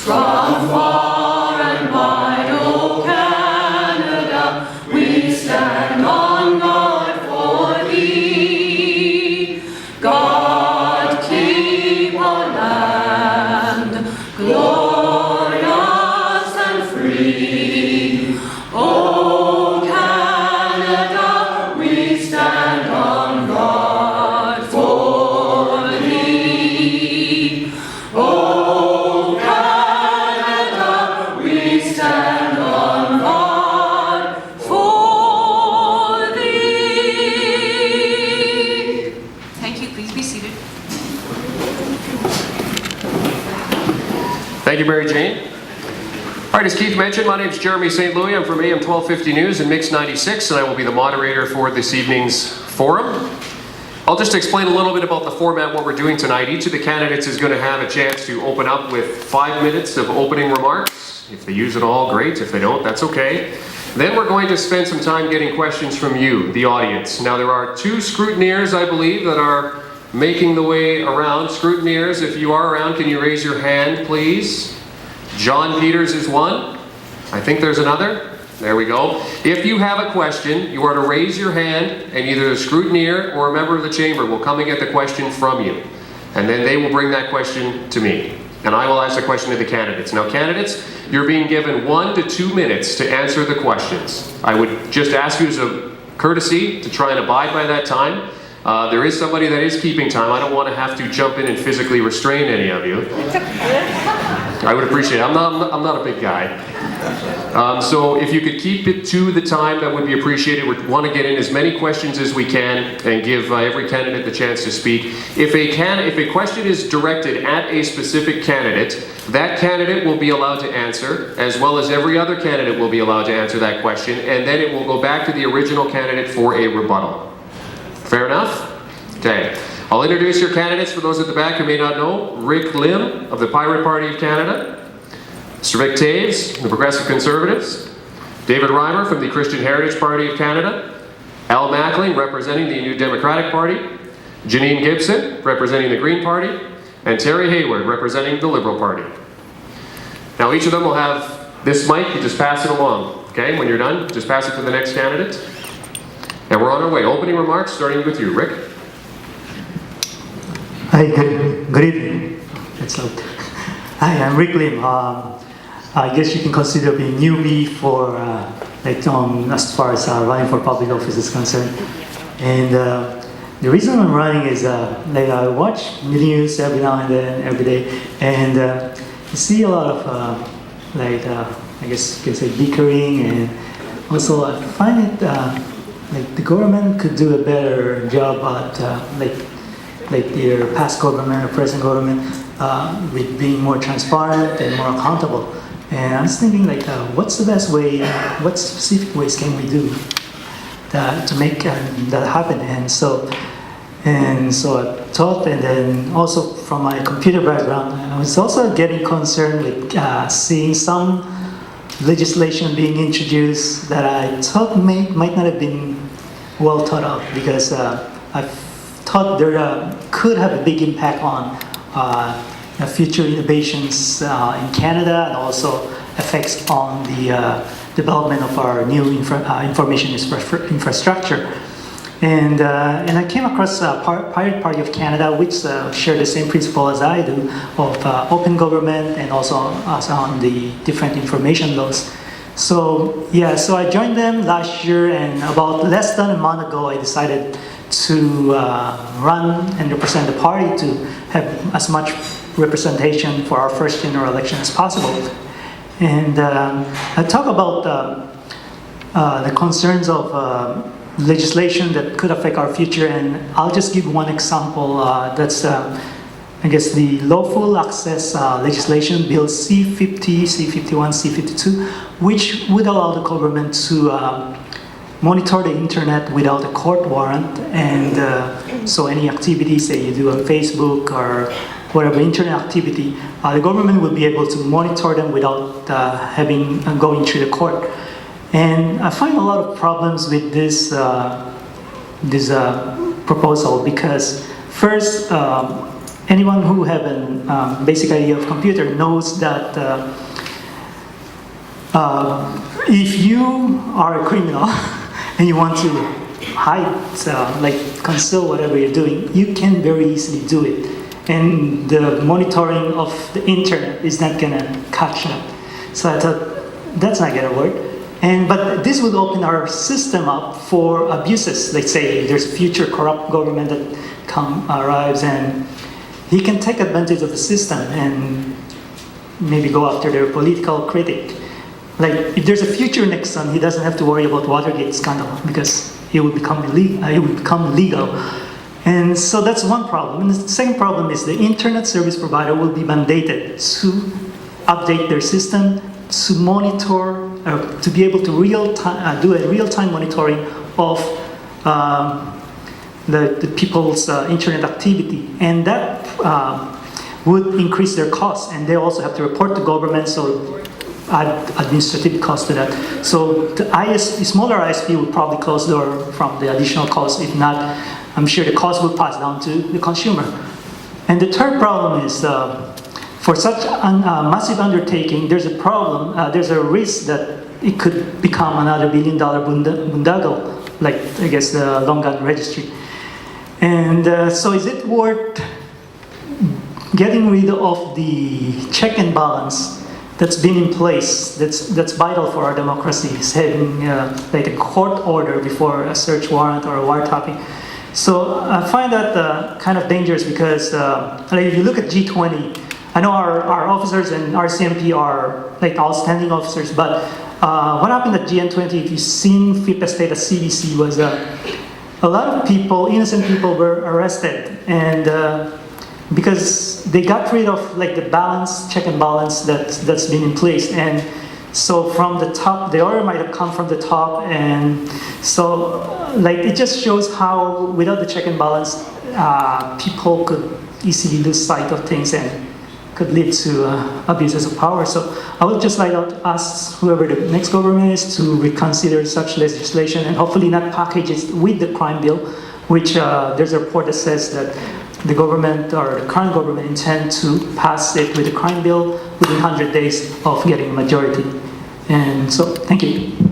From far and wide, O Canada, we stand on guard for thee. God keep our land glorious and free. O Canada, we stand on guard for thee. O Canada, we stand on guard for thee. Thank you. Please be seated. Thank you, Mary Jane. All right, as Keith mentioned, my name is Jeremy St. Louis. I'm from AM 1250 News and Mix 96, and I will be the moderator for this evening's forum. I'll just explain a little bit about the format, what we're doing tonight. Each of the candidates is going to have a chance to open up with 5 minutes of opening remarks. If they use it all, great. If they don't, that's okay. Then we're going to spend some time getting questions from you, the audience. Now, there are 2 scrutineers, I believe, that are making the way around. Scrutineers, if you are around, can you raise your hand, please? John Peters is one. I think there's another. There we go. If you have a question, you are to raise your hand, and either the scrutineer or a member of the chamber will come and get the question from you. And then they will bring that question to me. And I will ask the question to the candidates. Now, candidates, you're being given 1 to 2 minutes to answer the questions. I would just ask you as a courtesy to try and abide by that time. There is somebody that is keeping time. I don't want to have to jump in and physically restrain any of you. I would appreciate it. I'm not a big guy. So if you could keep it to the time, that would be appreciated. We want to get in as many questions as we can and give every candidate the chance to speak. If a question is directed at a specific candidate, that candidate will be allowed to answer, as well as every other candidate will be allowed to answer that question, and then it will go back to the original candidate for a rebuttal. Fair enough? Okay. I'll introduce your candidates for those at the back who may not know. Rick Lim of the Pirate Party of Canada. Mr. Vic Taves, the Progressive Conservatives. David Reimer from the Christian Heritage Party of Canada. Al Mackling, representing the New Democratic Party. Janine Gibson, representing the Green Party. And Terry Hayward, representing the Liberal Party. Now each of them will have this mic. You just pass it along. Okay, when you're done, just pass it to the next candidate. And we're on our way. Opening remarks, starting with you, Rick. Hi, good evening. That's loud. Hi, I'm Rick Lim. I guess you can consider me newbie for as far as running for public office is concerned. And the reason I'm running is I watch the news every now and then, every day, and you see a lot of I guess you can say bickering, and also I find it the government could do a better job at like their past government or present government with being more transparent and more accountable. And I was thinking what's the best way, what specific ways can we do to make that happen? And so I thought, and then also from my computer background, I was also getting concerned with seeing some legislation being introduced that I thought might not have been well thought of, because I thought there could have a big impact on future innovations in Canada, and also effects on the development of our new information infrastructure. And I came across Pirate Party of Canada, which share the same principle as I do of open government, and also on the different information laws. So I joined them last year, and about less than a month ago, I decided to run and represent the party to have as much representation for our first general election as possible. And I talk about the concerns of legislation that could affect our future, and I'll just give one example. That's I guess the lawful access legislation, Bill C-50, C-51, C-52, which would allow the government to monitor the internet without a court warrant, and so any activities that you do on Facebook or whatever internet activity, the government will be able to monitor them without going through the court. And I find a lot of problems with this proposal, because first, anyone who have a basic idea of computer knows that if you are a criminal and you want to hide, like conceal whatever you're doing, you can very easily do it. And the monitoring of the internet is not gonna catch that. So I thought, that's not gonna work. But this would open our system up for abuses. Let's say there's a future corrupt government that arrives, and he can take advantage of the system and maybe go after their political critic. Like if there's a future Nixon, he doesn't have to worry about Watergate scandal because it would become illegal. And so that's one problem. And the second problem is the internet service provider will be mandated to update their system, to monitor, to be able to do a real-time monitoring of the people's internet activity. And that would increase their costs. And they also have to report to government, so add administrative cost to that. So the smaller ISP would probably close the door from the additional cost. If not, I'm sure the cost will pass down to the consumer. And the third problem is, for such a massive undertaking, there's a problem, there's a risk that it could become another billion-dollar boondoggle, like I guess the long gun registry. And so is it worth getting rid of the check and balance that's been in place, that's vital for our democracy, is having like a court order before a search warrant or a wiretapping? So I find that kind of dangerous because like if you look at G20, I know our officers and RCMP are like outstanding officers, but what happened at GN20, if you've seen FIPA State at CDC, was a lot of people, innocent people, were arrested, and because they got rid of like the balance, check and balance that's been in place. And so from the top, the order might have come from the top, and so like it just shows how without the check and balance, people could easily lose sight of things and could lead to abuses of power. So I would just like to ask whoever the next government is to reconsider such legislation and hopefully not package it with the crime bill, which there's a report that says that the government or the current government intend to pass it with the crime bill within 100 days of getting a majority. And so, thank you.